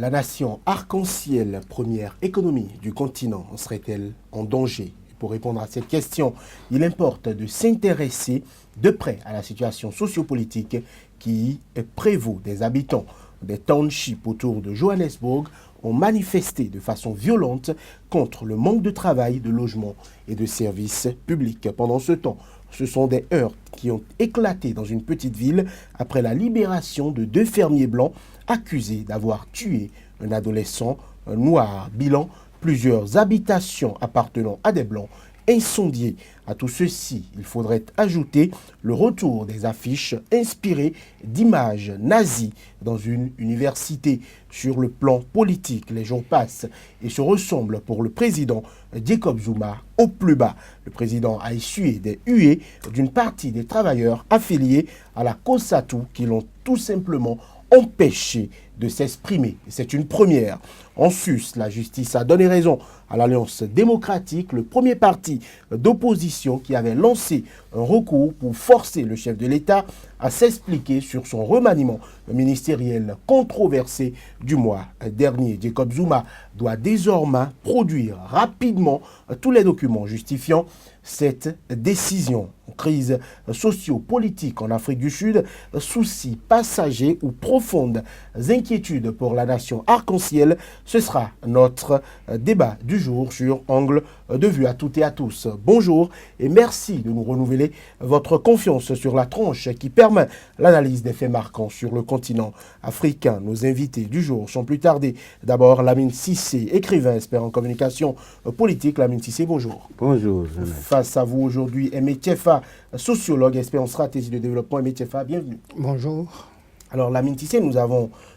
La nation arc-en-ciel, première économie du continent, serait-elle en danger? Pour répondre à cette question, il importe de s'intéresser de près à la situation sociopolitique qui prévaut. Des habitants des townships autour de Johannesburg ont manifesté de façon violente contre le manque de travail, de logement et de services publics. Pendant ce temps, ce sont des heurts qui ont éclaté dans une petite ville après la libération de 2 fermiers blancs accusés d'avoir tué un adolescent noir. Bilan, plusieurs habitations appartenant à des blancs incendiées. À tout ceci, il faudrait ajouter le retour des affiches inspirées d'images nazies dans une université. Sur le plan politique, les jours passent et se ressemblent pour le président Jacob Zuma au plus bas. Le président a essuyé des huées d'une partie des travailleurs affiliés à la COSATU qui l'ont tout simplement empêché de s'exprimer. C'est une première. En sus, la justice a donné raison à l'Alliance démocratique, le premier parti d'opposition qui avait lancé un recours pour forcer le chef de l'État à s'expliquer sur son remaniement ministériel controversé du mois dernier. Jacob Zuma doit désormais produire rapidement tous les documents justifiant cette décision. Crise socio-politique en Afrique du Sud, soucis passagers ou profondes inquiétudes pour la nation arc-en-ciel, ce sera notre débat du jour sur Angle de Vue. À toutes et à tous, bonjour et merci de nous renouveler votre confiance sur la tranche qui permet l'analyse des faits marquants sur le continent africain. Nos invités du jour sont plus tardés. D'abord, Lamine Cissé, écrivain, expert en communication politique. Lamine Cissé, bonjour. Bonjour. Face à vous aujourd'hui, Aimé Tiefa, sociologue, expert en stratégie de développement. Aimé Tiefa, bienvenue. Bonjour. Alors, Lamine Tissé, nous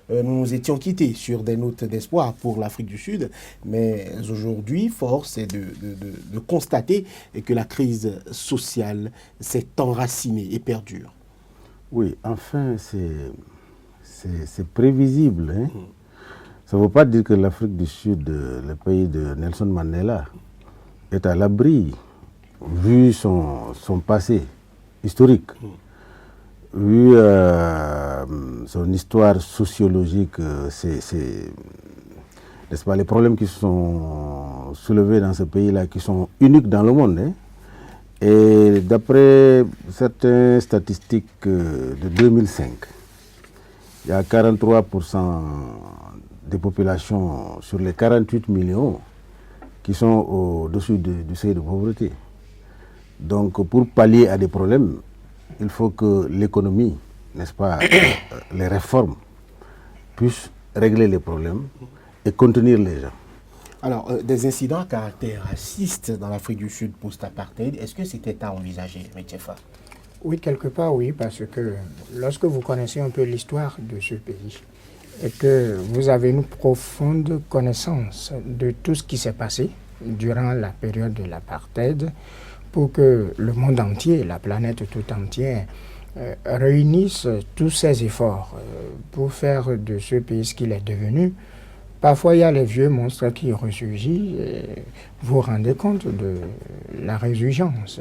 nous étions quittés sur des notes d'espoir pour l'Afrique du Sud, mais aujourd'hui, force est de constater que la crise sociale s'est enracinée et perdure. Oui, enfin, c'est prévisible. Hein? Ça ne veut pas dire que l'Afrique du Sud, le pays de Nelson Mandela, est à l'abri, vu son passé historique. Vu son histoire sociologique, n'est-ce pas, les problèmes qui sont soulevés dans ce pays-là, qui sont uniques dans le monde. Hein. Et d'après certaines statistiques de 2005, il y a 43% des populations sur les 48 millions qui sont au-dessus du seuil de pauvreté. Donc pour pallier à des problèmes, il faut que l'économie, n'est-ce pas, les réformes puissent régler les problèmes et contenir les gens. Alors, des incidents à caractère raciste dans l'Afrique du Sud post-apartheid, est-ce que c'était à envisager, M. Tiefa? Oui, quelque part, oui, parce que lorsque vous connaissez un peu l'histoire de ce pays et que vous avez une profonde connaissance de tout ce qui s'est passé durant la période de l'apartheid, pour que le monde entier, la planète tout entière, réunisse tous ses efforts pour faire de ce pays ce qu'il est devenu. Parfois, il y a les vieux monstres qui ressurgissent et vous vous rendez compte de la résurgence,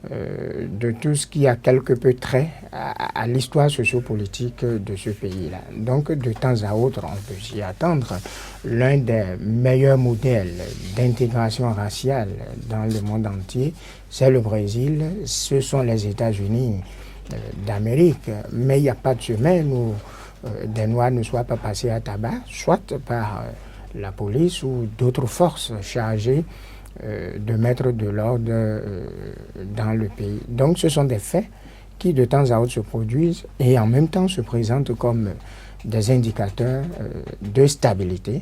de tout ce qui a quelque peu trait à l'histoire sociopolitique de ce pays-là. Donc, de temps à autre, on peut s'y attendre. L'un des meilleurs modèles d'intégration raciale dans le monde entier, c'est le Brésil, ce sont les États-Unis d'Amérique. Mais il n'y a pas de semaine où des Noirs ne soient pas passés à tabac, soit par la police ou d'autres forces chargées de mettre de l'ordre dans le pays. Donc ce sont des faits qui de temps à autre se produisent et en même temps se présentent comme des indicateurs de stabilité,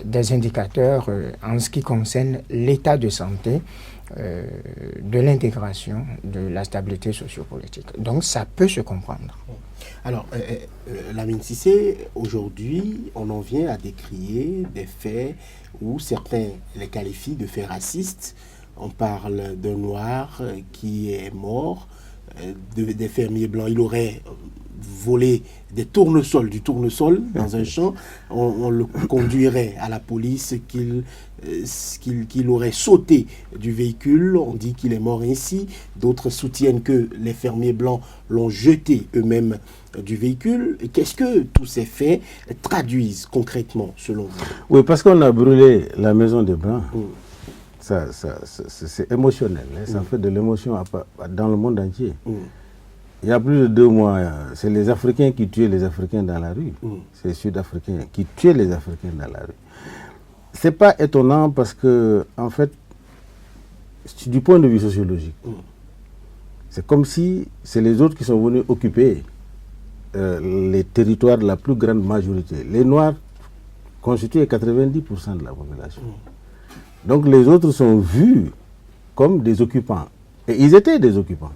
des indicateurs en ce qui concerne l'état de santé, de l'intégration, de la stabilité sociopolitique. Donc ça peut se comprendre. Alors, Lamine Cissé, aujourd'hui, on en vient à décrier des faits où certains les qualifient de faits racistes. On parle d'un noir qui est mort, des fermiers blancs. Il aurait volé du tournesol dans un champ. On le conduirait à la police qu'il aurait sauté du véhicule. On dit qu'il est mort ainsi. D'autres soutiennent que les fermiers blancs l'ont jeté eux-mêmes du véhicule. Qu'est-ce que tous ces faits traduisent concrètement, selon vous? Oui, parce qu'on a brûlé la maison des Blancs. C'est émotionnel, hein. Ça fait de l'émotion dans le monde entier. Il y a plus de 2 mois, c'est les Africains qui tuaient les Africains dans la rue. C'est les Sud-Africains qui tuaient les Africains dans la rue. C'est pas étonnant parce que, en fait, du point de vue sociologique, c'est comme si c'est les autres qui sont venus occuper les territoires de la plus grande majorité. Les Noirs constituent 90% de la population. Donc les autres sont vus comme des occupants. Et ils étaient des occupants.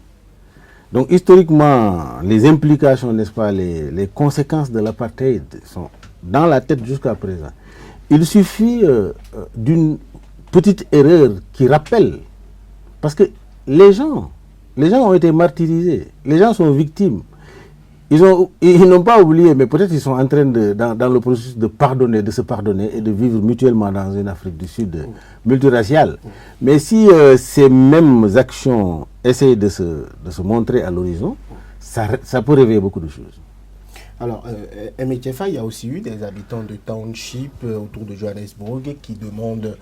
Donc historiquement, les implications, n'est-ce pas, les conséquences de l'apartheid sont dans la tête jusqu'à présent. Il suffit d'une petite erreur qui rappelle, parce que les gens ont été martyrisés, les gens sont victimes. Ils n'ont pas oublié, mais peut-être ils sont en train dans le processus de pardonner, de se pardonner et de vivre mutuellement dans une Afrique du Sud multiraciale. Mais si ces mêmes actions essayent de se montrer à l'horizon, ça peut réveiller beaucoup de choses. Alors, Emekefa, il y a aussi eu des habitants de township autour de Johannesburg qui demandent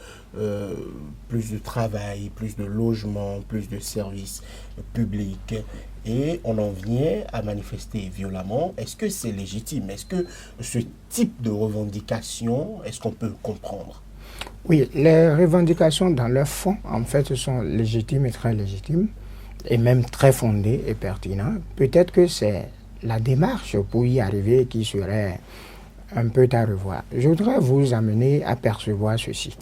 plus de travail, plus de logement, plus de services publics. Et on en vient à manifester violemment. Est-ce que c'est légitime? Est-ce que ce type de revendication, est-ce qu'on peut comprendre? Oui, les revendications dans leur fond, en fait, sont légitimes et très légitimes, et même très fondées et pertinentes. Peut-être que c'est la démarche pour y arriver qui serait un peu à revoir. Je voudrais vous amener à percevoir ceci.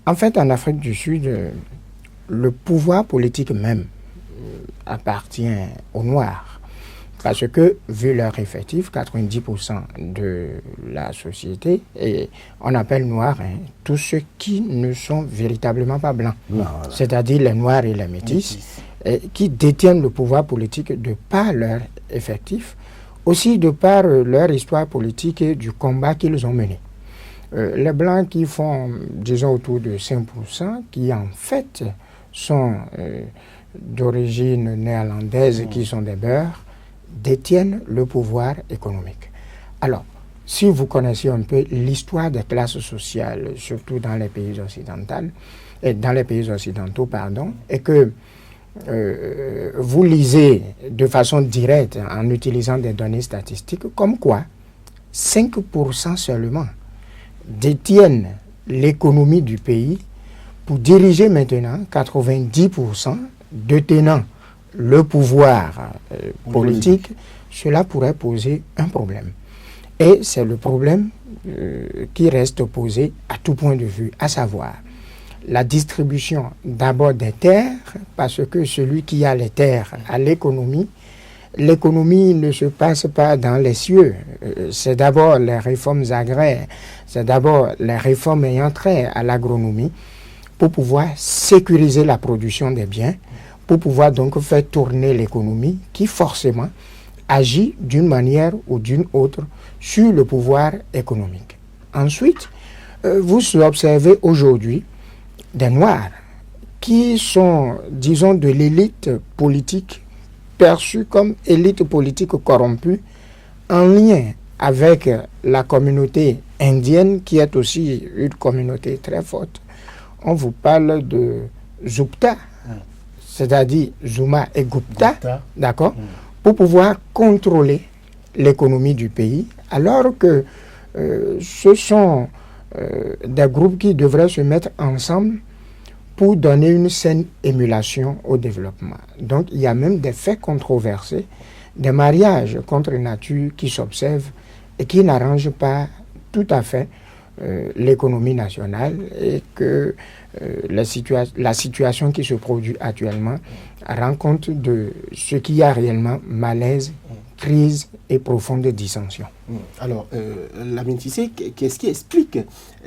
En fait, en Afrique du Sud, le pouvoir politique même appartient aux Noirs. Parce que, vu leur effectif, 90% de la société, et on appelle Noirs tous ceux qui ne sont véritablement pas blancs, c'est-à-dire les Noirs et les Métis, qui détiennent le pouvoir politique de par leur effectif, aussi de par leur histoire politique et du combat qu'ils ont mené. Les Blancs qui font, disons, autour de 5%, qui en fait sont d'origine néerlandaise, qui sont des Beurs, détiennent le pouvoir économique. Alors, si vous connaissez un peu l'histoire des classes sociales, surtout dans les pays occidentaux, et que vous lisez de façon directe en utilisant des données statistiques, comme quoi 5% seulement détiennent l'économie du pays pour diriger maintenant 90% détenant le pouvoir politique. Cela pourrait poser un problème. Et c'est le problème qui reste posé à tout point de vue, à savoir la distribution d'abord des terres, parce que celui qui a les terres a l'économie. L'économie ne se passe pas dans les cieux. C'est d'abord les réformes agraires, c'est d'abord les réformes ayant trait à l'agronomie pour pouvoir sécuriser la production des biens, pour pouvoir donc faire tourner l'économie qui forcément agit d'une manière ou d'une autre sur le pouvoir économique. Ensuite, vous observez aujourd'hui des Noirs qui sont, disons, de l'élite politique perçue comme élite politique corrompue en lien avec la communauté indienne qui est aussi une communauté très forte. On vous parle de Zupta, c'est-à-dire Zuma et Gupta, d'accord, pour pouvoir contrôler l'économie du pays, alors que ce sont des groupes qui devraient se mettre ensemble pour donner une saine émulation au développement. Donc il y a même des faits controversés, des mariages contre nature qui s'observent et qui n'arrangent pas tout à fait l'économie nationale, et que la situation qui se produit actuellement rend compte de ce qu'il y a réellement: malaise, crise et profonde dissension. Alors, Lamine Cissé, qu'est-ce qui explique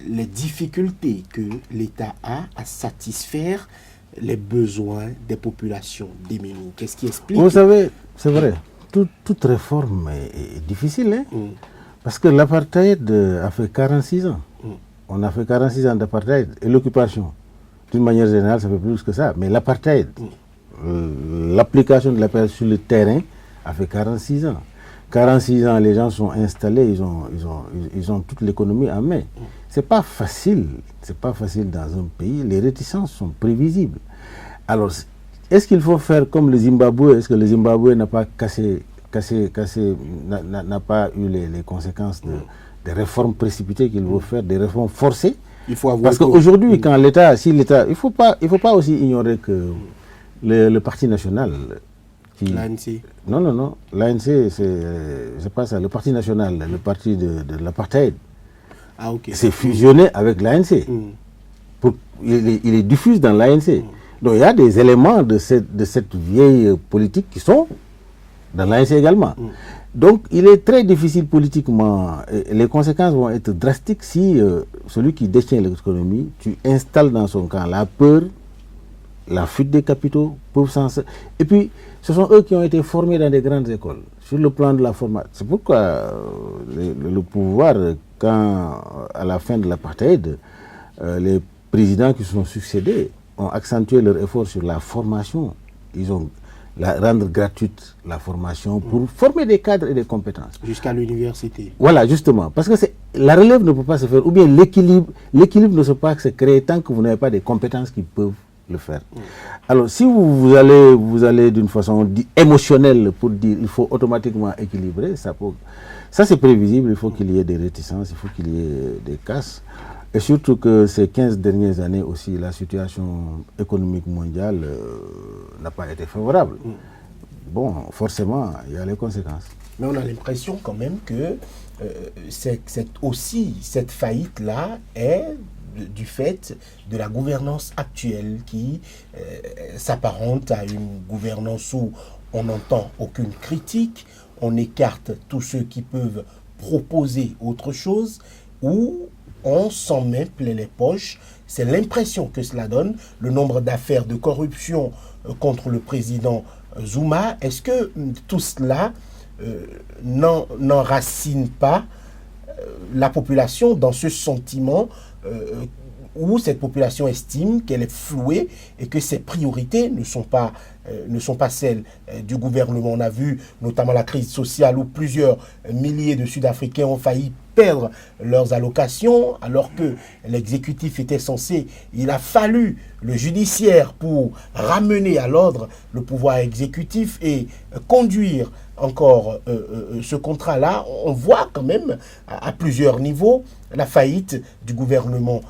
les difficultés que l'État a à satisfaire les besoins des populations démunies? Qu'est-ce qui explique? Vous savez, c'est vrai, toute réforme est difficile, hein? Parce que l'apartheid a fait 46 ans. On a fait 46 ans d'apartheid. Et l'occupation, d'une manière générale, ça fait plus que ça. Mais l'apartheid, l'application de l'apartheid sur le terrain, a fait 46 ans. 46 ans, les gens sont installés, ils ont toute l'économie en main. C'est pas facile dans un pays, les réticences sont prévisibles. Alors, est-ce qu'il faut faire comme le Zimbabwe? Est-ce que le Zimbabwe n'a pas n'a pas eu les conséquences des réformes précipitées qu'il veut faire, des réformes forcées? Il faut avoir Parce qu'aujourd'hui, quand l'État, il faut pas aussi ignorer que le Parti national, l'ANC. Non, l'ANC, c'est pas ça. Le Parti national, le parti de l'apartheid, c'est fusionné avec l'ANC. Il est diffuse dans l'ANC. Donc il y a des éléments de cette vieille politique qui sont dans l'ANC également. Donc il est très difficile politiquement, et les conséquences vont être drastiques si celui qui détient l'économie, tu installes dans son camp la peur, la fuite des capitaux, et puis ce sont eux qui ont été formés dans des grandes écoles, sur le plan de la formation. C'est pourquoi le pouvoir, quand à la fin de l'apartheid, les présidents qui se sont succédés ont accentué leur effort sur la formation. Ils ont rendre gratuite la formation pour former des cadres et des compétences. Jusqu'à l'université. Voilà, justement. Parce que la relève ne peut pas se faire, ou bien l'équilibre ne se peut pas se créer tant que vous n'avez pas des compétences qui peuvent le faire. Alors, si vous allez d'une façon émotionnelle pour dire il faut automatiquement équilibrer, ça c'est prévisible, il faut qu'il y ait des réticences, il faut qu'il y ait des casses. Et surtout que ces 15 dernières années aussi, la situation économique mondiale n'a pas été favorable. Bon, forcément, il y a les conséquences. Mais on a l'impression quand même que cette faillite-là est du fait de la gouvernance actuelle qui s'apparente à une gouvernance où on n'entend aucune critique, on écarte tous ceux qui peuvent proposer autre chose, où on s'en met plein les poches. C'est l'impression que cela donne. Le nombre d'affaires de corruption contre le président Zuma, est-ce que tout cela n'enracine pas la population dans ce sentiment où cette population estime qu'elle est flouée et que ses priorités ne sont pas celles du gouvernement? On a vu notamment la crise sociale où plusieurs milliers de Sud-Africains ont failli perdre leurs allocations alors que l'exécutif était censé, il a fallu le judiciaire pour ramener à l'ordre le pouvoir exécutif et conduire encore ce contrat-là. On voit quand même à plusieurs niveaux la faillite du gouvernement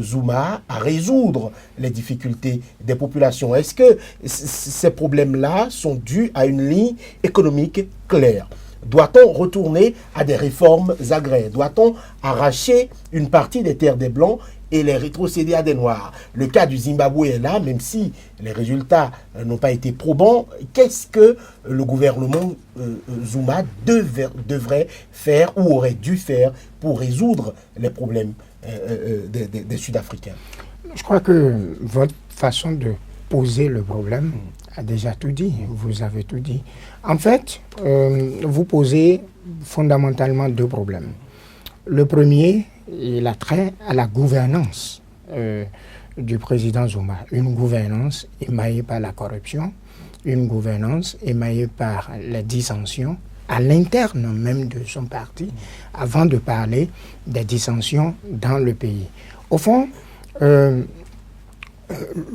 Zuma à résoudre les difficultés des populations. Est-ce que ces problèmes-là sont dus à une ligne économique claire? Doit-on retourner à des réformes agraires? Doit-on arracher une partie des terres des Blancs et les rétrocéder à des Noirs? Le cas du Zimbabwe est là, même si les résultats n'ont pas été probants. Qu'est-ce que le gouvernement Zuma devrait faire ou aurait dû faire pour résoudre les problèmes des Sud-Africains? Je crois que votre façon de poser le problème a déjà tout dit, vous avez tout dit. En fait, vous posez fondamentalement deux problèmes. Le premier, il a trait à la gouvernance du président Zuma. Une gouvernance émaillée par la corruption, une gouvernance émaillée par les dissensions à l'interne même de son parti, avant de parler des dissensions dans le pays. Au fond,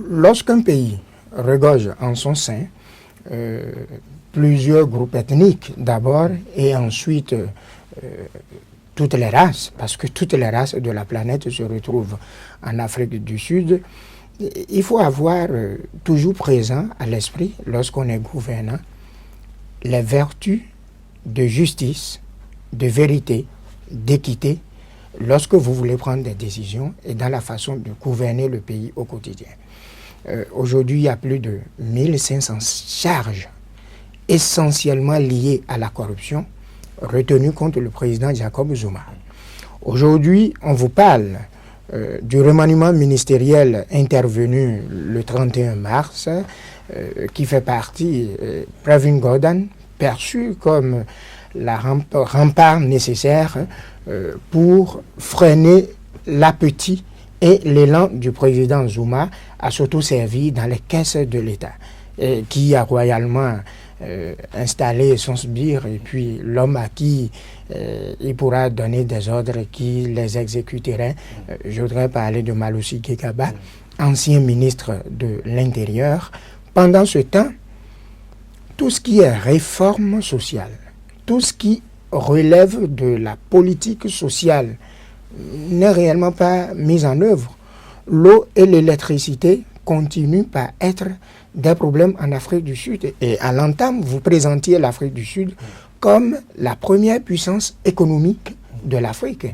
lorsqu'un pays regorge en son sein plusieurs groupes ethniques d'abord et ensuite toutes les races, parce que toutes les races de la planète se retrouvent en Afrique du Sud, il faut avoir toujours présent à l'esprit, lorsqu'on est gouvernant, les vertus de justice, de vérité, d'équité, lorsque vous voulez prendre des décisions et dans la façon de gouverner le pays au quotidien. Aujourd'hui, il y a plus de 1500 charges essentiellement liées à la corruption retenues contre le président Jacob Zuma. Aujourd'hui, on vous parle du remaniement ministériel intervenu le 31 mars, qui fait partie, Pravin Gordhan, perçu comme la rempart nécessaire pour freiner l'appétit et l'élan du président Zuma à s'auto-servir dans les caisses de l'État, qui a royalement installer son sbire et puis l'homme à qui il pourra donner des ordres qui les exécuterait. Je voudrais parler de Maloussi Kekaba, ancien ministre de l'Intérieur. Pendant ce temps, tout ce qui est réforme sociale, tout ce qui relève de la politique sociale n'est réellement pas mis en œuvre. L'eau et l'électricité continuent par être des problèmes en Afrique du Sud. Et à l'entame, vous présentiez l'Afrique du Sud comme la première puissance économique de l'Afrique.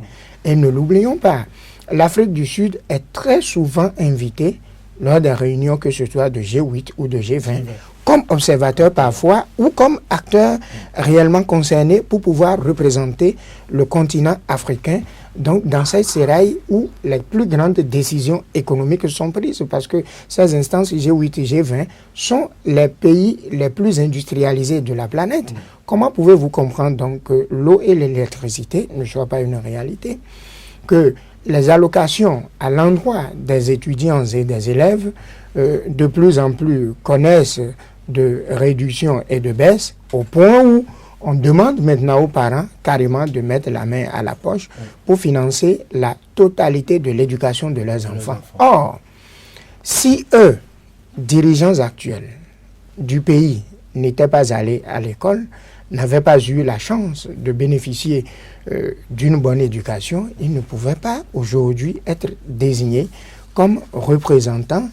Et ne l'oublions pas, l'Afrique du Sud est très souvent invitée lors des réunions, que ce soit de G8 ou de G20, comme observateur parfois ou comme acteur réellement concerné pour pouvoir représenter le continent africain, donc dans cette séraille où les plus grandes décisions économiques sont prises, parce que ces instances G8 et G20 sont les pays les plus industrialisés de la planète. Comment pouvez-vous comprendre donc que l'eau et l'électricité ne soient pas une réalité, que les allocations à l'endroit des étudiants et des élèves de plus en plus connaissent de réduction et de baisse, au point où on demande maintenant aux parents carrément de mettre la main à la poche pour financer la totalité de l'éducation de leurs enfants. Or, si eux, dirigeants actuels du pays, n'étaient pas allés à l'école, n'avaient pas eu la chance de bénéficier d'une bonne éducation, ils ne pouvaient pas aujourd'hui être désignés comme représentants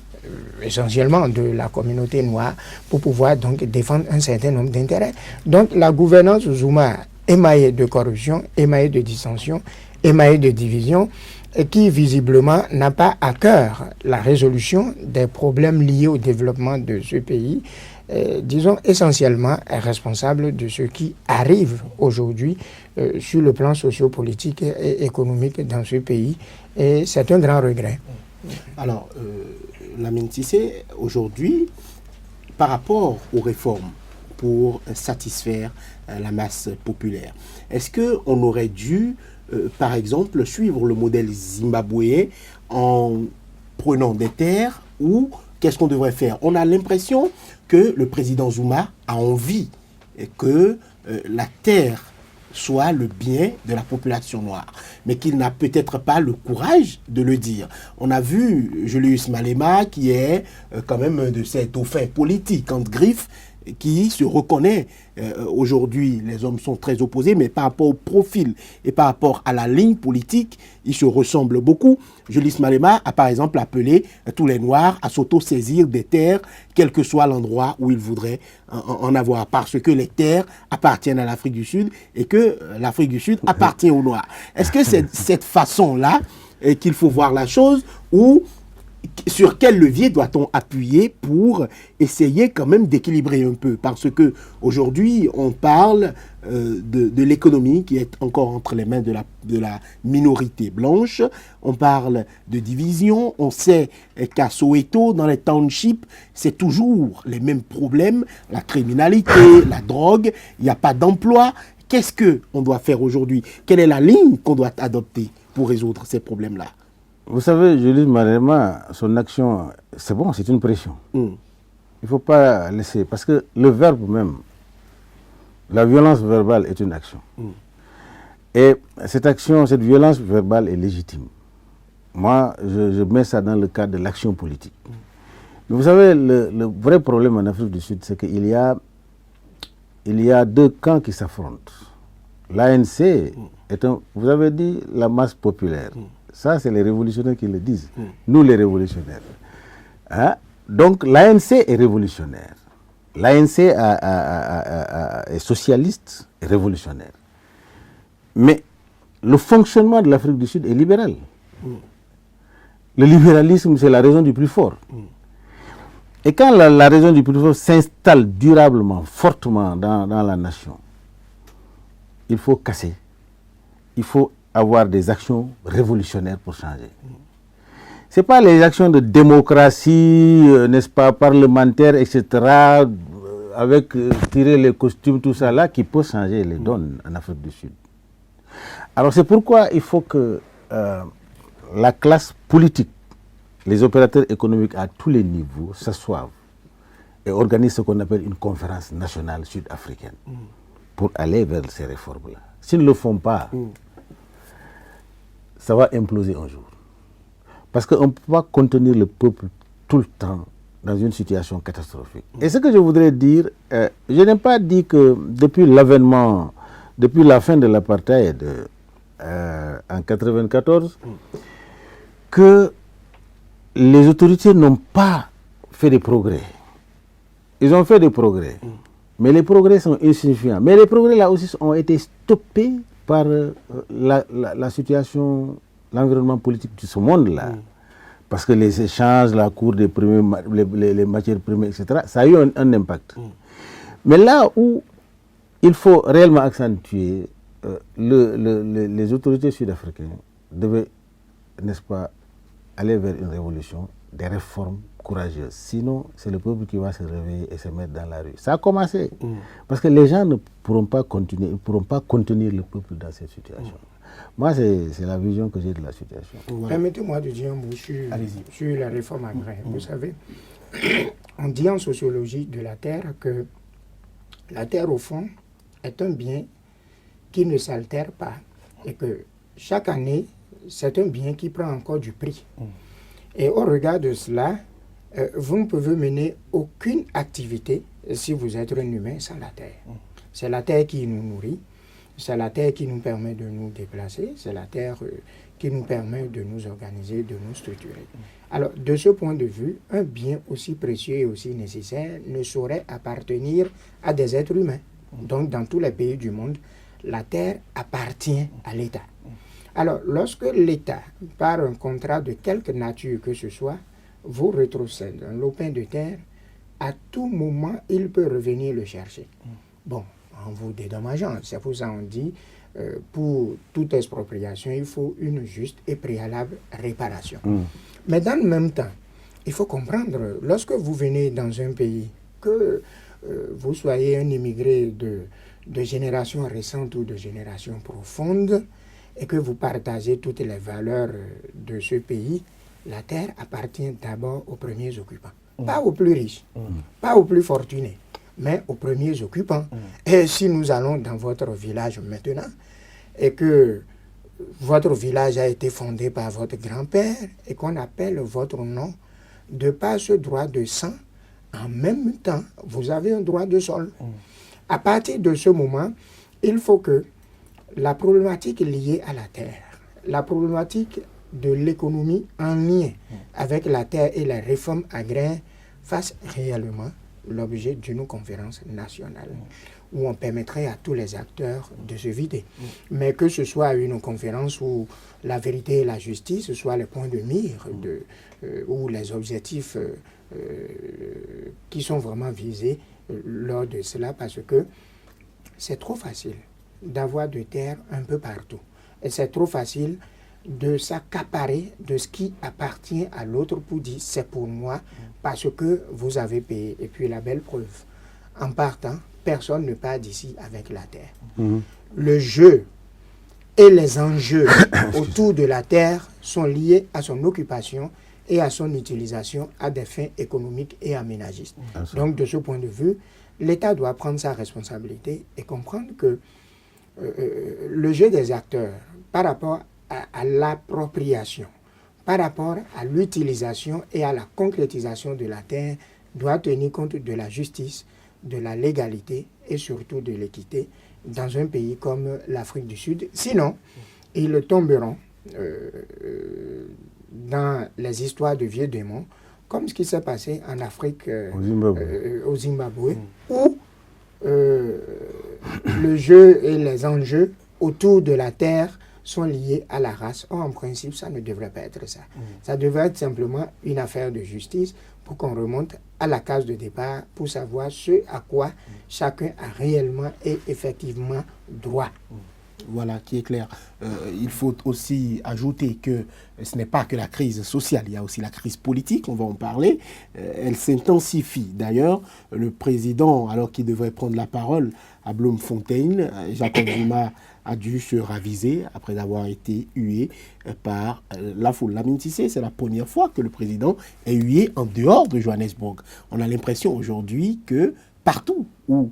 essentiellement de la communauté noire pour pouvoir donc défendre un certain nombre d'intérêts. Donc la gouvernance Zuma émaillée de corruption, émaillée de dissension, émaillée de division, et qui visiblement n'a pas à cœur la résolution des problèmes liés au développement de ce pays, disons essentiellement est responsable de ce qui arrive aujourd'hui sur le plan sociopolitique et économique dans ce pays, et c'est un grand regret. Alors, Lamine Cissé, aujourd'hui, par rapport aux réformes pour satisfaire la masse populaire, est-ce qu'on aurait dû, par exemple, suivre le modèle zimbabwéen en prenant des terres, ou qu'est-ce qu'on devrait faire? On a l'impression que le président Zuma a envie que la terre soit le bien de la population noire, mais qu'il n'a peut-être pas le courage de le dire. On a vu Julius Malema, qui est quand même de cet au fin politique, entre griffes, qui se reconnaît. Aujourd'hui, les hommes sont très opposés, mais par rapport au profil et par rapport à la ligne politique, ils se ressemblent beaucoup. Julius Malema a par exemple appelé tous les Noirs à s'auto-saisir des terres, quel que soit l'endroit où ils voudraient en avoir, parce que les terres appartiennent à l'Afrique du Sud et que l'Afrique du Sud appartient aux Noirs. Est-ce que c'est cette façon-là qu'il faut voir la chose, ou sur quel levier doit-on appuyer pour essayer quand même d'équilibrer un peu? Parce que aujourd'hui, on parle de l'économie qui est encore entre les mains de la minorité blanche. On parle de division. On sait qu'à Soweto, dans les townships, c'est toujours les mêmes problèmes. La criminalité, la drogue, il n'y a pas d'emploi. Qu'est-ce qu'on doit faire aujourd'hui? Quelle est la ligne qu'on doit adopter pour résoudre ces problèmes-là? Vous savez, Julius Malema, son action, c'est bon, c'est une pression. Il ne faut pas laisser, parce que le verbe même, la violence verbale est une action. Et cette action, cette violence verbale est légitime. Moi, je mets ça dans le cadre de l'action politique. Mais vous savez, le vrai problème en Afrique du Sud, c'est qu'il y a deux camps qui s'affrontent. L'ANC est vous avez dit, la masse populaire. Ça, c'est les révolutionnaires qui le disent. Nous, les révolutionnaires. Hein? Donc, l'ANC est révolutionnaire. L'ANC est socialiste et révolutionnaire. Mais le fonctionnement de l'Afrique du Sud est libéral. Le libéralisme, c'est la raison du plus fort. Et quand la raison du plus fort s'installe durablement, fortement dans la nation, il faut casser. Il faut avoir des actions révolutionnaires pour changer. Ce n'est pas les actions de démocratie, n'est-ce pas, parlementaire, etc., avec tirer les costumes, tout ça là, qui peut changer les donnes en Afrique du Sud. Alors c'est pourquoi il faut que la classe politique, les opérateurs économiques à tous les niveaux s'assoient et organise ce qu'on appelle une conférence nationale sud-africaine pour aller vers ces réformes-là. S'ils ne le font pas, ça va imploser un jour. Parce qu'on ne peut pas contenir le peuple tout le temps dans une situation catastrophique. Et ce que je voudrais dire, je n'ai pas dit que depuis l'avènement, depuis la fin de l'apartheid en 1994, que les autorités n'ont pas fait des progrès. Ils ont fait des progrès, mais les progrès sont insuffisants. Mais les progrès là aussi ont été stoppés par la situation, l'environnement politique de ce monde-là. Parce que les échanges, la cour des les matières premières, etc., ça a eu un impact. Mais là où il faut réellement accentuer, les autorités sud-africaines devaient, n'est-ce pas, aller vers une révolution, des réformes courageuses. Sinon, c'est le peuple qui va se réveiller et se mettre dans la rue. Ça a commencé. Parce que les gens ne pourront pas continuer, ils ne pourront pas contenir le peuple dans cette situation. Moi, c'est la vision que j'ai de la situation. Voilà. Permettez-moi de dire un mot sur la réforme agraire. Vous savez, on dit en sociologie de la terre que la terre, au fond, est un bien qui ne s'altère pas et que chaque année, c'est un bien qui prend encore du prix. Et au regard de cela, vous ne pouvez mener aucune activité si vous êtes un humain sans la terre. C'est la terre qui nous nourrit, c'est la terre qui nous permet de nous déplacer, c'est la terre qui nous permet de nous organiser, de nous structurer. Alors, de ce point de vue, un bien aussi précieux et aussi nécessaire ne saurait appartenir à des êtres humains. Donc, dans tous les pays du monde, la terre appartient à l'État. Alors, lorsque l'État, par un contrat de quelque nature que ce soit, vous rétrocède un lopin de terre, à tout moment, il peut revenir le chercher. Bon, en vous dédommageant. C'est pour ça qu'on dit, pour toute expropriation, il faut une juste et préalable réparation. Mais dans le même temps, il faut comprendre, lorsque vous venez dans un pays, que vous soyez un immigré de génération récente ou de génération profonde, et que vous partagez toutes les valeurs de ce pays, la terre appartient d'abord aux premiers occupants. Pas aux plus riches, pas aux plus fortunés, mais aux premiers occupants. Et si nous allons dans votre village maintenant, et que votre village a été fondé par votre grand-père, et qu'on appelle votre nom, de par ce droit de sang, en même temps, vous avez un droit de sol. À partir de ce moment, il faut que la problématique liée à la terre, la problématique de l'économie en lien avec la terre et la réforme agraire fasse réellement l'objet d'une conférence nationale où on permettrait à tous les acteurs de se vider. Mais que ce soit une conférence où la vérité et la justice soient les points de mire ou les objectifs qui sont vraiment visés lors de cela, parce que c'est trop facile d'avoir de terre un peu partout. Et c'est trop facile de s'accaparer de ce qui appartient à l'autre pour dire c'est pour moi parce que vous avez payé. Et puis la belle preuve, en partant, personne ne part d'ici avec la terre. Le jeu et les enjeux autour de la terre sont liés à son occupation et à son utilisation à des fins économiques et aménagistes. Donc de ce point de vue, l'État doit prendre sa responsabilité et comprendre que le jeu des acteurs par rapport à l'appropriation, par rapport à l'utilisation et à la concrétisation de la terre doit tenir compte de la justice, de la légalité et surtout de l'équité dans un pays comme l'Afrique du Sud. Sinon, ils tomberont dans les histoires de vieux démons, comme ce qui s'est passé en Afrique, au Zimbabwe, où le jeu et les enjeux autour de la terre sont liés à la race. Or, en principe, ça ne devrait pas être ça. Ça devrait être simplement une affaire de justice pour qu'on remonte à la case de départ pour savoir ce à quoi chacun a réellement et effectivement droit. Voilà, qui est clair. Il faut aussi ajouter que ce n'est pas que la crise sociale, il y a aussi la crise politique, on va en parler. Elle s'intensifie. D'ailleurs, le président, alors qu'il devrait prendre la parole à Bloemfontein, Jacob Zuma a dû se raviser après avoir été hué par la foule. Lamine Cissé, c'est la première fois que le président est hué en dehors de Johannesburg. On a l'impression aujourd'hui que partout où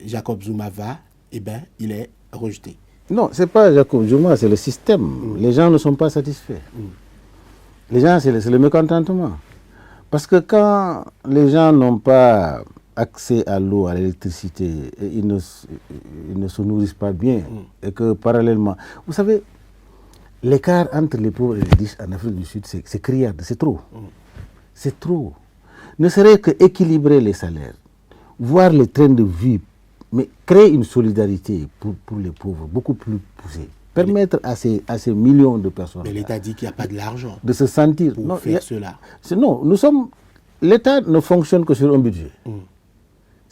Jacob Zuma va, eh ben, il est rejeté. Non, ce n'est pas Jacob Zuma, c'est le système. Les gens ne sont pas satisfaits. Les gens, c'est le mécontentement. Parce que quand les gens n'ont pas accès à l'eau, à l'électricité, ils ne se nourrissent pas bien, et que parallèlement... Vous savez, l'écart entre les pauvres et les riches en Afrique du Sud, c'est criarde, c'est trop. C'est trop. Ne serait que équilibrer les salaires, voir les trains de vie, mais créer une solidarité pour les pauvres, beaucoup plus poussée. Permettre à ces millions de personnes... Mais l'État dit qu'il n'y a pas de l'argent de se sentir... pour faire cela. Non, l'État ne fonctionne que sur un budget.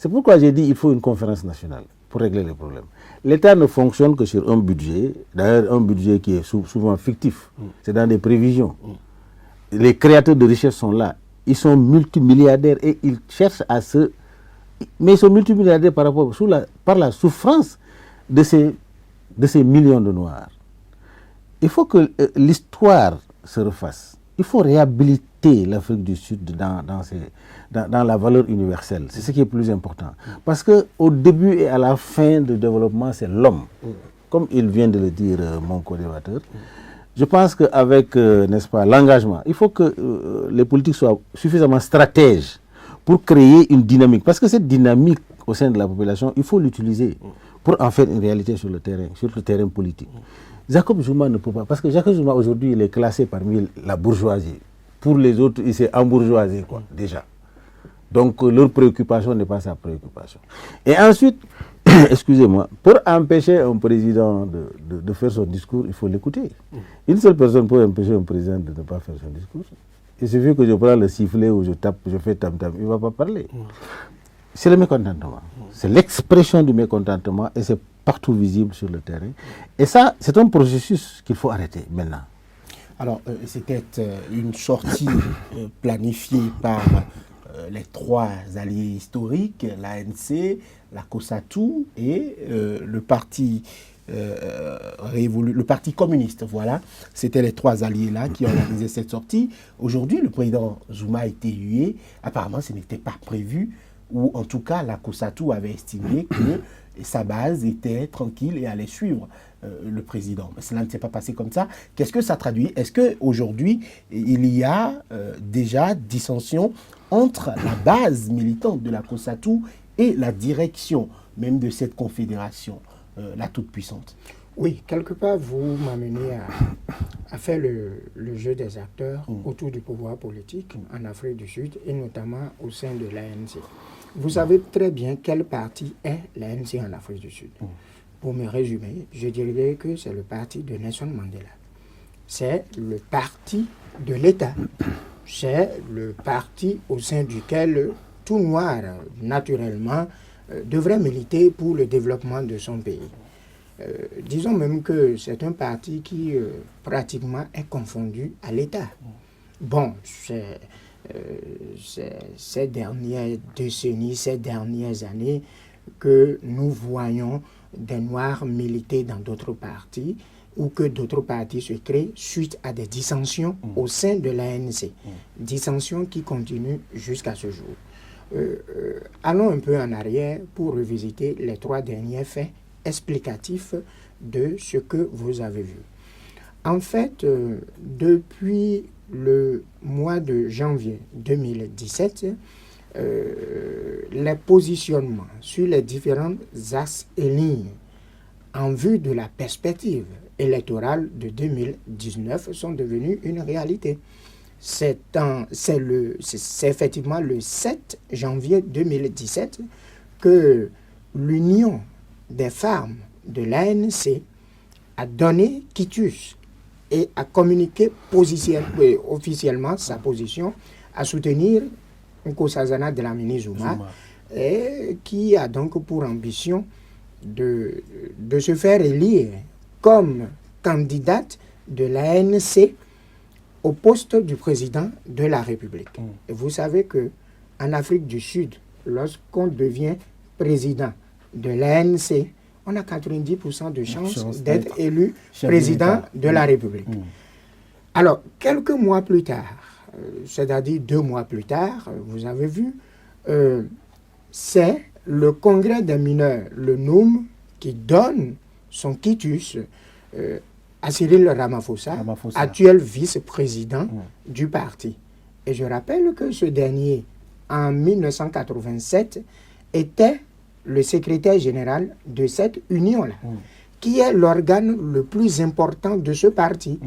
C'est pourquoi j'ai dit qu'il faut une conférence nationale pour régler les problèmes. L'État ne fonctionne que sur un budget, d'ailleurs un budget qui est souvent fictif. C'est dans des prévisions. Les créateurs de richesse sont là. Ils sont multimilliardaires et ils cherchent à se... Mais ils sont multimilliardaires par la souffrance de ces millions de Noirs. Il faut que l'histoire se refasse. Il faut réhabiliter l'Afrique du Sud dans la valeur universelle. C'est ce qui est plus important. Parce qu'au début et à la fin du développement, c'est l'homme. Comme il vient de le dire mon co-débatteur. Je pense qu'avec, n'est-ce pas, l'engagement, il faut que les politiques soient suffisamment stratèges pour créer une dynamique. Parce que cette dynamique au sein de la population, il faut l'utiliser pour en faire une réalité sur le terrain politique. Jacob Zuma ne peut pas, parce que Jacob Zuma aujourd'hui, il est classé parmi la bourgeoisie. Pour les autres, il s'est embourgeoisé, quoi, déjà. Donc leur préoccupation n'est pas sa préoccupation. Et ensuite, excusez-moi, pour empêcher un président de faire son discours, il faut l'écouter. Une seule personne peut empêcher un président de ne pas faire son discours. Il suffit que je prenne le sifflet ou je tape, je fais tam-tam, il ne va pas parler. C'est le mécontentement. C'est l'expression du mécontentement et c'est partout visible sur le terrain. Et ça, c'est un processus qu'il faut arrêter maintenant. Alors, c'était une sortie planifiée par les trois alliés historiques, l'ANC, la COSATU et le parti le Parti communiste. Voilà, c'était les trois alliés-là qui organisaient cette sortie. Aujourd'hui, le président Zuma a été hué. Apparemment, ce n'était pas prévu, ou en tout cas, la COSATU avait estimé que sa base était tranquille et allait suivre le président. Mais cela ne s'est pas passé comme ça. Qu'est-ce que ça traduit? Est-ce qu'aujourd'hui, il y a déjà dissension entre la base militante de la COSATU et la direction même de cette confédération, la toute-puissante? Oui, quelque part, vous m'amenez à faire le jeu des acteurs autour du pouvoir politique en Afrique du Sud et notamment au sein de l'ANC. Vous savez très bien quel parti est l'ANC en Afrique du Sud. Pour me résumer, je dirais que c'est le parti de Nelson Mandela. C'est le parti de l'État. C'est le parti au sein duquel tout noir, naturellement, devrait militer pour le développement de son pays. Disons même que c'est un parti qui pratiquement est confondu à l'État. Bon, ces dernières décennies, ces dernières années, que nous voyons des Noirs militer dans d'autres partis ou que d'autres partis se créent suite à des dissensions au sein de l'ANC. Dissensions qui continuent jusqu'à ce jour. Allons un peu en arrière pour revisiter les trois derniers faits explicatifs de ce que vous avez vu. En fait, depuis le mois de janvier 2017, les positionnements sur les différents axes et lignes en vue de la perspective électorale de 2019 sont devenus une réalité. C'est effectivement le 7 janvier 2017 que l'Union des femmes de l'ANC a donné quitus et a communiqué officiellement sa position à soutenir Nkosazana Dlamini Zuma, et qui a donc pour ambition de se faire élire comme candidate de l'ANC au poste du président de la République. Et vous savez qu'en Afrique du Sud, lorsqu'on devient président de l'ANC, on a 90% de chances d'être élu président de la République. Alors, quelques mois plus tard, c'est-à-dire 2 mois plus tard, vous avez vu, c'est le Congrès des mineurs, le NOUM, qui donne son quitus à Cyril Ramaphosa, actuel vice-président du parti. Et je rappelle que ce dernier, en 1987, était le secrétaire général de cette union-là, qui est l'organe le plus important de ce parti,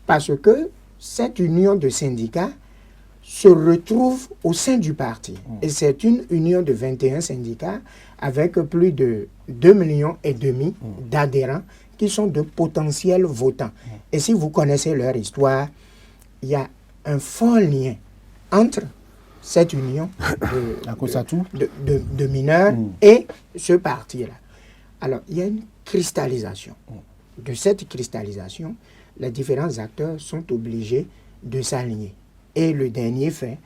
parce que cette union de syndicats se retrouve au sein du parti. Et c'est une union de 21 syndicats avec plus de 2,5 millions d'adhérents qui sont de potentiels votants. Et si vous connaissez leur histoire, il y a un fort lien entre cette union de mineurs et ce parti-là. Alors, il y a une cristallisation. De cette cristallisation, les différents acteurs sont obligés de s'aligner. Et le dernier fait,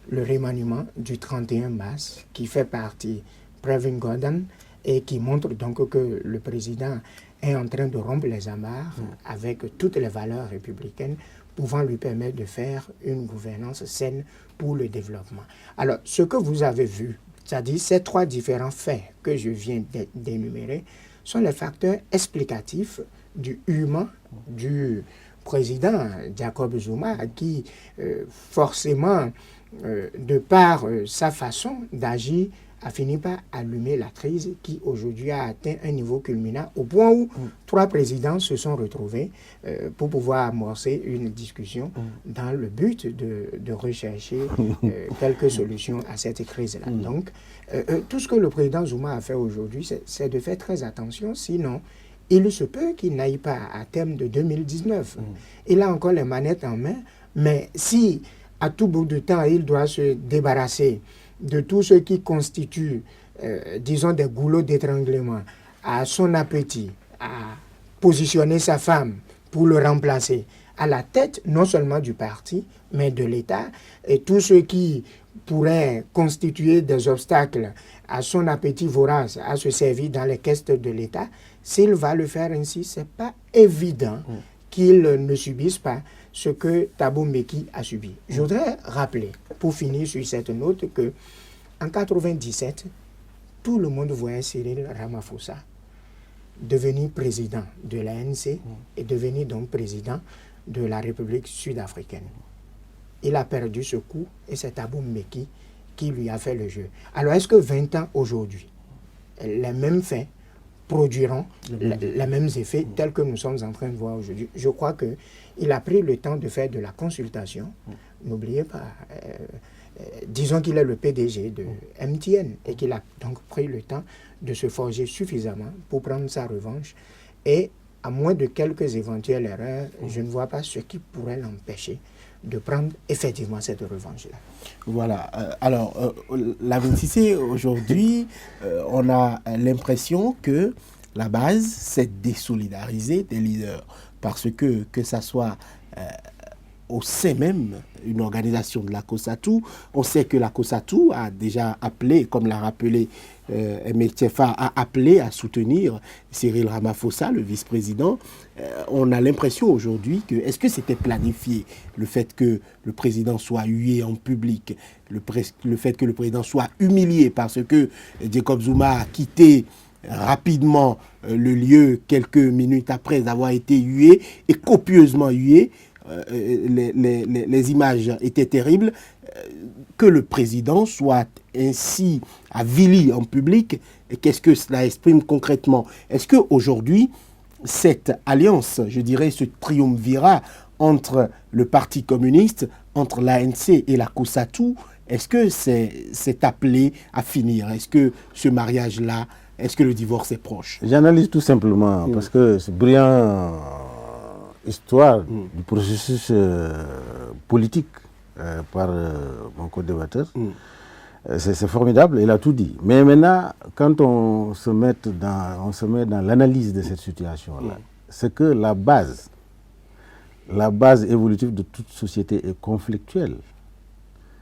le remaniement du 31 mars, qui fait partie Pravin Gordhan et qui montre donc que le président est en train de rompre les amarres avec toutes les valeurs républicaines pouvant lui permettre de faire une gouvernance saine pour le développement. Alors, ce que vous avez vu, c'est-à-dire ces 3 différents faits que je viens d'énumérer, sont les facteurs explicatifs du humain du président Jacob Zuma, qui forcément, de par sa façon d'agir, a fini par allumer la crise qui aujourd'hui a atteint un niveau culminant au point où 3 présidents se sont retrouvés pour pouvoir amorcer une discussion dans le but de rechercher quelques solutions à cette crise-là. Donc, tout ce que le président Zuma a fait aujourd'hui, c'est de faire très attention, sinon il se peut qu'il n'aille pas à terme de 2019. Il a encore les manettes en main, mais si à tout bout de temps il doit se débarrasser de tout ce qui constitue, disons, des goulots d'étranglement à son appétit, à positionner sa femme pour le remplacer à la tête non seulement du parti, mais de l'État, et tout ce qui pourrait constituer des obstacles à son appétit vorace à se servir dans les caisses de l'État, s'il va le faire ainsi, ce n'est pas évident qu'il ne subisse pas ce que Thabo Mbeki a subi. Je voudrais rappeler, pour finir sur cette note, que en 1997, tout le monde voyait Cyril Ramaphosa devenir président de l'ANC et devenir donc président de la République sud-africaine. Il a perdu ce coup et c'est Thabo Mbeki qui lui a fait le jeu. Alors, est-ce que 20 ans aujourd'hui, les mêmes faits produiront les mêmes effets tels que nous sommes en train de voir aujourd'hui? Je crois qu'il a pris le temps de faire de la consultation. N'oubliez pas, disons qu'il est le PDG de MTN et qu'il a donc pris le temps de se forger suffisamment pour prendre sa revanche. Et à moins de quelques éventuelles erreurs, je ne vois pas ce qui pourrait l'empêcher de prendre effectivement cette revanche-là. Voilà. Alors, Lamine Cissé, aujourd'hui, on a l'impression que la base s'est désolidarisée des leaders. Parce que ça soit au sein même une organisation de la COSATU, on sait que la COSATU a déjà appelé, comme l'a rappelé Emetefa, a appelé à soutenir Cyril Ramaphosa, le vice-président. On a l'impression aujourd'hui que, est-ce que c'était planifié, le fait que le président soit hué en public, le fait que le président soit humilié parce que Jacob Zuma a quitté rapidement le lieu quelques minutes après avoir été hué et copieusement hué. Les images étaient terribles, que le président soit ainsi avili en public. Qu'est-ce que cela exprime concrètement? Est-ce qu'aujourd'hui, cette alliance, je dirais, ce triumvirat entre le Parti communiste, entre l'ANC et la COSATU, est-ce que c'est appelé à finir? Est-ce que ce mariage-là, est-ce que le divorce est proche? J'analyse tout simplement, parce que c'est brillant histoire du processus politique par mon co-débatteur. C'est formidable, il a tout dit. Mais maintenant, quand on se met dans l'analyse de cette situation-là, c'est que la base évolutive de toute société est conflictuelle.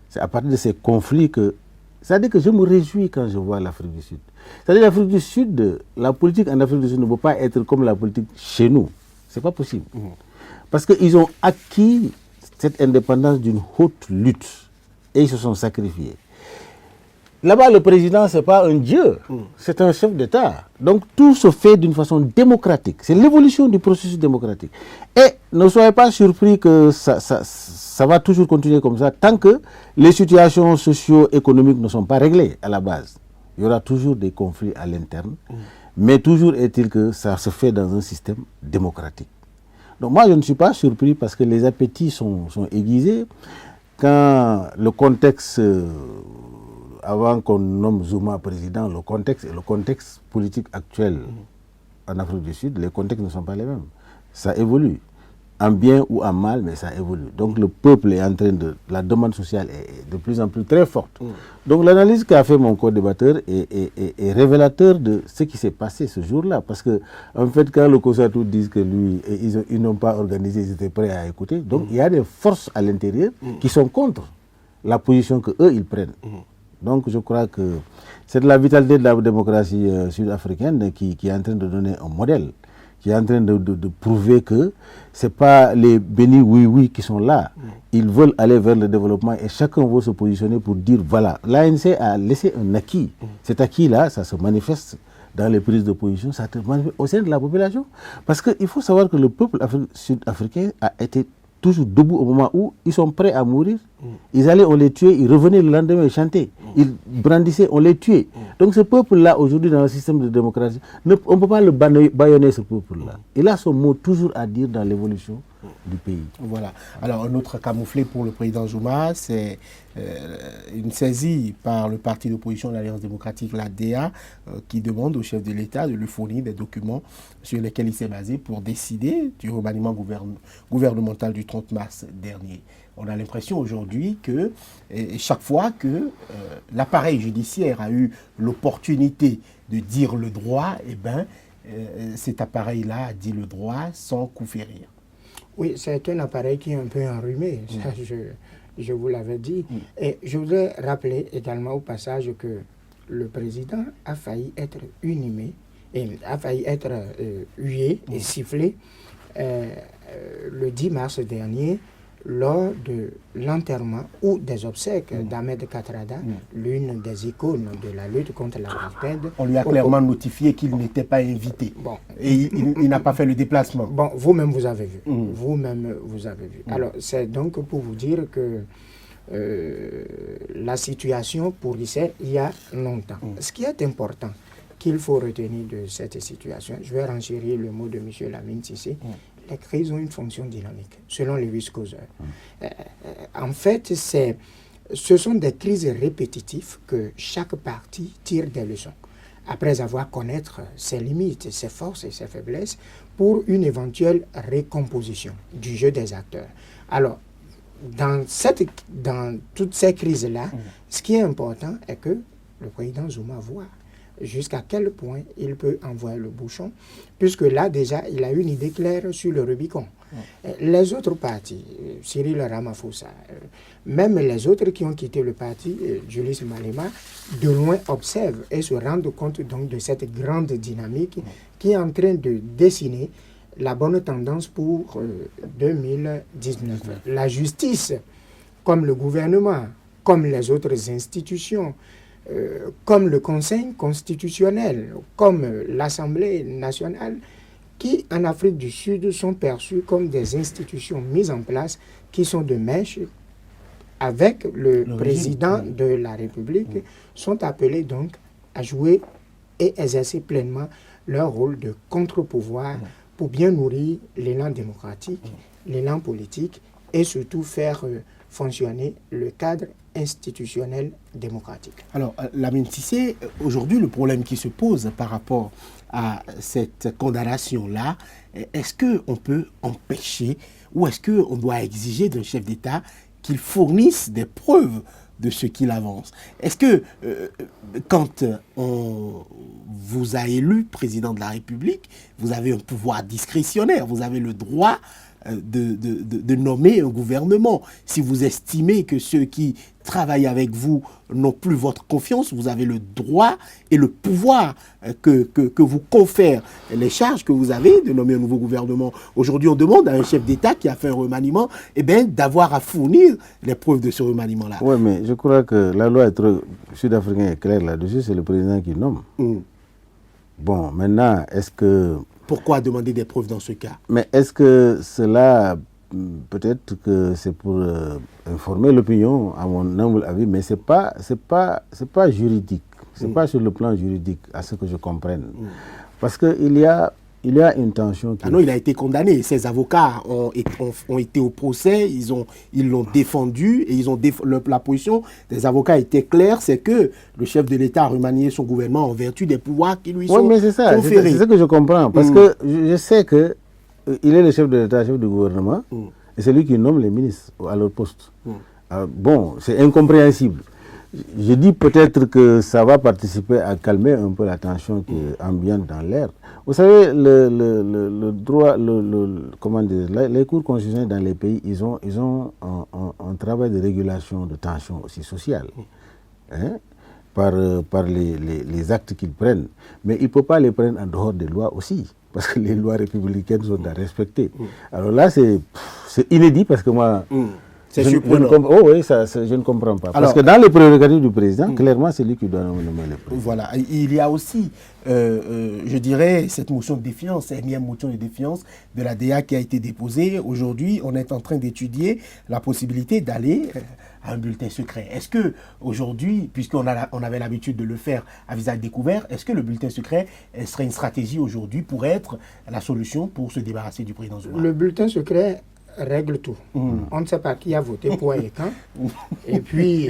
C'est à partir de ces conflits que... C'est-à-dire que je me réjouis quand je vois l'Afrique du Sud. C'est-à-dire l'Afrique du Sud, la politique en Afrique du Sud ne peut pas être comme la politique chez nous. C'est pas possible. Parce qu'ils ont acquis cette indépendance d'une haute lutte et ils se sont sacrifiés. Là-bas, le président, ce n'est pas un dieu, c'est un chef d'État. Donc tout se fait d'une façon démocratique. C'est l'évolution du processus démocratique. Et ne soyez pas surpris que ça va toujours continuer comme ça tant que les situations socio-économiques ne sont pas réglées à la base. Il y aura toujours des conflits à l'interne, mais toujours est-il que ça se fait dans un système démocratique. Donc moi, je ne suis pas surpris parce que les appétits sont aiguisés. Quand le contexte, avant qu'on nomme Zuma président, le contexte politique actuel en Afrique du Sud, les contextes ne sont pas les mêmes. Ça évolue, en bien ou en mal, mais ça évolue. Donc le peuple est en train de... La demande sociale est de plus en plus très forte. Donc l'analyse qu'a fait mon co-débatteur est révélateur de ce qui s'est passé ce jour-là. Parce que, en fait, quand le COSATU dit que lui, ils n'ont pas organisé, ils étaient prêts à écouter. Donc il y a des forces à l'intérieur qui sont contre la position qu'eux, ils prennent. Donc je crois que c'est de la vitalité de la démocratie sud-africaine qui est en train de donner un modèle, qui est en train de prouver que ce n'est pas les bénis oui-oui qui sont là. Ils veulent aller vers le développement et chacun veut se positionner pour dire voilà, l'ANC a laissé un acquis. Cet acquis-là, ça se manifeste dans les prises de position, ça se manifeste au sein de la population. Parce qu'il faut savoir que le peuple sud-africain a été toujours debout au moment où ils sont prêts à mourir. Ils allaient, on les tuait, ils revenaient le lendemain et chantaient. Ils brandissaient, on les tuait. Donc ce peuple-là, aujourd'hui, dans le système de démocratie, on ne peut pas le bâillonner, ce peuple-là. Il a son mot toujours à dire dans l'évolution du pays. Voilà. Alors, un autre camouflet pour le président Zuma, c'est une saisie par le parti d'opposition de l'Alliance démocratique, l'ADA, qui demande au chef de l'État de lui fournir des documents sur lesquels il s'est basé pour décider du remaniement gouvernemental du 30 mars dernier. On a l'impression aujourd'hui que chaque fois que l'appareil judiciaire a eu l'opportunité de dire le droit, eh ben, cet appareil-là a dit le droit sans coup férir. Oui, c'est un appareil qui est un peu enrhumé, ça je vous l'avais dit. Et je voudrais rappeler également au passage que le président a failli être inhumé, et a failli être hué et sifflé le 10 mars dernier lors de l'enterrement ou des obsèques d'Ahmed Kathrada, l'une des icônes de la lutte contre l'apartheid. On lui a clairement notifié qu'il n'était pas invité. Bon. Et il n'a pas fait le déplacement. Bon, vous-même vous avez vu. Vous-même vous avez vu. Alors, c'est donc pour vous dire que la situation pourrissait il y a longtemps. Ce qui est important qu'il faut retenir de cette situation, je vais renchérir le mot de M. Lamine Cissé, les crises ont une fonction dynamique, selon Lewis Causeur. En fait, ce sont des crises répétitives que chaque parti tire des leçons, après avoir connaître ses limites, ses forces et ses faiblesses, pour une éventuelle récomposition du jeu des acteurs. Alors, dans toutes ces crises-là, ce qui est important est que le président Zuma voit jusqu'à quel point il peut envoyer le bouchon, puisque là déjà il a une idée claire sur le Rubicon. Les autres partis, Cyril Ramaphosa, même les autres qui ont quitté le parti, Julius Malema, de loin observent et se rendent compte donc de cette grande dynamique qui est en train de dessiner la bonne tendance pour 2019. La justice, comme le gouvernement, comme les autres institutions, comme le Conseil constitutionnel, comme l'Assemblée nationale, qui en Afrique du Sud sont perçus comme des institutions mises en place qui sont de mèche avec le président de la République, sont appelés donc à jouer et exercer pleinement leur rôle de contre-pouvoir pour bien nourrir l'élan démocratique, l'élan politique et surtout faire fonctionner le cadre institutionnel démocratique. Alors, Lamine Cissé, aujourd'hui, le problème qui se pose par rapport à cette condamnation-là, est-ce qu'on peut empêcher ou est-ce qu'on doit exiger d'un chef d'État qu'il fournisse des preuves de ce qu'il avance. Est-ce que quand on vous a élu président de la République, vous avez un pouvoir discrétionnaire, vous avez le droit de nommer un gouvernement. Si vous estimez que ceux qui travaillent avec vous n'ont plus votre confiance, vous avez le droit et le pouvoir que vous confèrent les charges que vous avez de nommer un nouveau gouvernement. Aujourd'hui, on demande à un chef d'État qui a fait un remaniement d'avoir à fournir les preuves de ce remaniement-là. Oui, mais je crois que la loi sud-africaine est claire là-dessus, c'est le président qui nomme. Bon, maintenant, est-ce que... Pourquoi demander des preuves dans ce cas? Mais est-ce que cela, peut-être que c'est pour informer l'opinion, à mon humble avis, mais c'est pas juridique. C'est pas sur le plan juridique, à ce que je comprenne. Parce qu'il y a une tension. Ah non, il a été condamné. Ses avocats ont été au procès, ils l'ont défendu et la position des avocats était claire, c'est que le chef de l'État a remanié son gouvernement en vertu des pouvoirs qui lui sont mais c'est ça, conférés. C'est ce que je comprends. Parce que je sais que il est le chef de l'État, chef du gouvernement, et c'est lui qui nomme les ministres à leur poste. Bon, c'est incompréhensible. Je dis peut-être que ça va participer à calmer un peu la tension qui est ambiante dans l'air. Vous savez, le droit, comment dire, les cours constitutionnels dans les pays, ils ont un travail de régulation de tension aussi sociale, par les actes qu'ils prennent. Mais ils ne peuvent pas les prendre en dehors des lois aussi, parce que les lois républicaines sont à respecter. Alors là, c'est inédit parce que moi... C'est surprenant. Je ne comprends pas. Parce que dans les prérogatives du président, clairement, c'est lui qui doit nommer les présidents. Voilà. Il y a aussi, je dirais, cette motion de défiance, cette énième motion de défiance de la DA qui a été déposée. Aujourd'hui, on est en train d'étudier la possibilité d'aller à un bulletin secret. Est-ce que aujourd'hui, puisqu'on avait l'habitude de le faire à visage découvert, est-ce que le bulletin secret serait une stratégie aujourd'hui pour être la solution pour se débarrasser du président Zuma? Le bulletin secret règle tout. On ne sait pas qui a voté pour et quand. Et puis,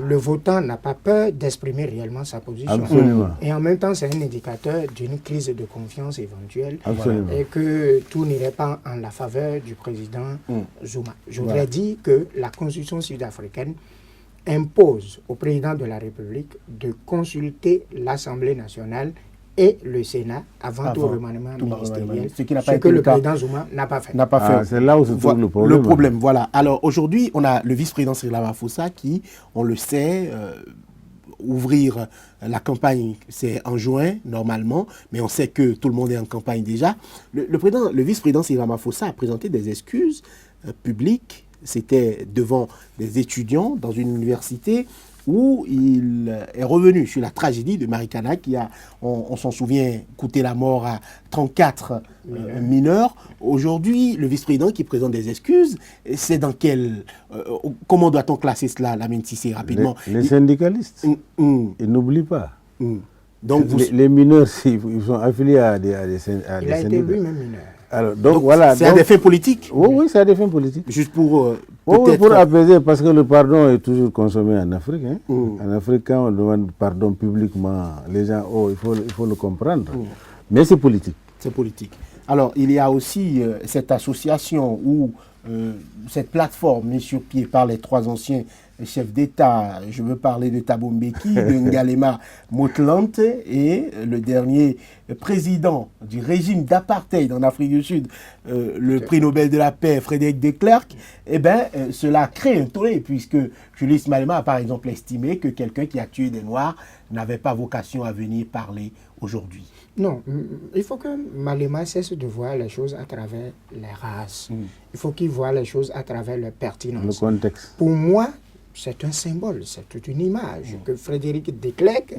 le votant n'a pas peur d'exprimer réellement sa position. Absolument. Et en même temps, c'est un indicateur d'une crise de confiance éventuelle. Absolument. Et que tout n'irait pas en la faveur du président Zuma. Je voudrais dire que la constitution sud-africaine impose au président de la République de consulter l'Assemblée nationale et le Sénat avant tout remaniement ministériel, ce que le président Zuma n'a pas fait. C'est là où se trouve le problème. Le problème, voilà. Alors aujourd'hui, on a le vice-président Cyril Ramaphosa qui, on le sait, ouvrir la campagne, c'est en juin normalement, mais on sait que tout le monde est en campagne déjà. Le vice-président Cyril Ramaphosa a présenté des excuses publiques. C'était devant des étudiants dans une université où il est revenu sur la tragédie de Marikana qui a, on s'en souvient, coûté la mort à 34 mineurs. Aujourd'hui, le vice-président qui présente des excuses, c'est dans quel... comment doit-on classer cela, Lamine Cissé, rapidement? Les syndicalistes, ils n'oublient pas. Donc, les mineurs, ils sont affiliés à des syndicats. Il a été lui-même mineur. Alors, donc voilà. C'est à des fins politiques? Oui, c'est à des fins politiques. Juste pour... pour apaiser, parce que le pardon est toujours consommé en Afrique. En Afrique, quand on demande pardon publiquement, les gens, il faut le comprendre. Mais c'est politique. C'est politique. Alors, il y a aussi cette association ou cette plateforme mise sur pied par les trois anciens chefs d'État. Je veux parler de Thabo Mbeki, de Ngalema Motlanthe et le dernier président du régime d'apartheid en Afrique du Sud, le prix Nobel de la paix, Frédéric de Klerk. Eh bien, cela crée un tollé puisque Julius Malema a par exemple estimé que quelqu'un qui a tué des Noirs n'avait pas vocation à venir parler aujourd'hui. Non, il faut que Malema cesse de voir les choses à travers les races. Il faut qu'il voit les choses à travers leur pertinence. Le contexte. Pour moi, c'est un symbole, c'est toute une image que Frédéric de Klerk,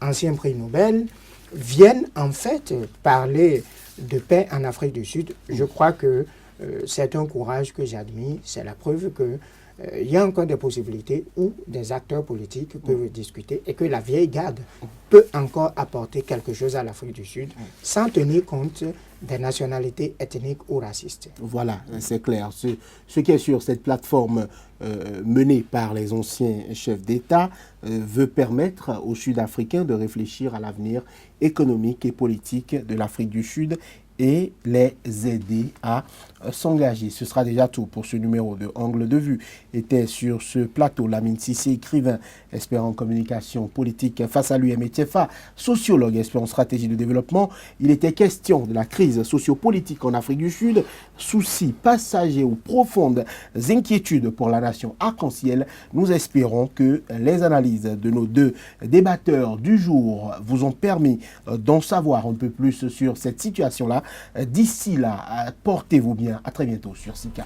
ancien prix Nobel, vienne en fait parler de paix en Afrique du Sud. Je crois que c'est un courage que j'admire. C'est la preuve que il y a encore des possibilités où des acteurs politiques peuvent discuter et que la vieille garde peut encore apporter quelque chose à l'Afrique du Sud sans tenir compte des nationalités ethniques ou racistes. Voilà, c'est clair. Ce qui est sur cette plateforme menée par les anciens chefs d'État veut permettre aux Sud-Africains de réfléchir à l'avenir économique et politique de l'Afrique du Sud et les aider à s'engager. Ce sera déjà tout pour ce numéro de Angle de Vue. Était sur ce plateau Lamine Cissé, écrivain, expert en communication politique. Face à lui, Aimé Tchefa, sociologue, expert en stratégie de développement. Il était question de la crise sociopolitique en Afrique du Sud, soucis passagers ou profondes inquiétudes pour la nation arc-en-ciel. Nous espérons que les analyses de nos deux débatteurs du jour vous ont permis d'en savoir un peu plus sur cette situation-là. D'ici là, portez-vous bien. À très bientôt sur Sika.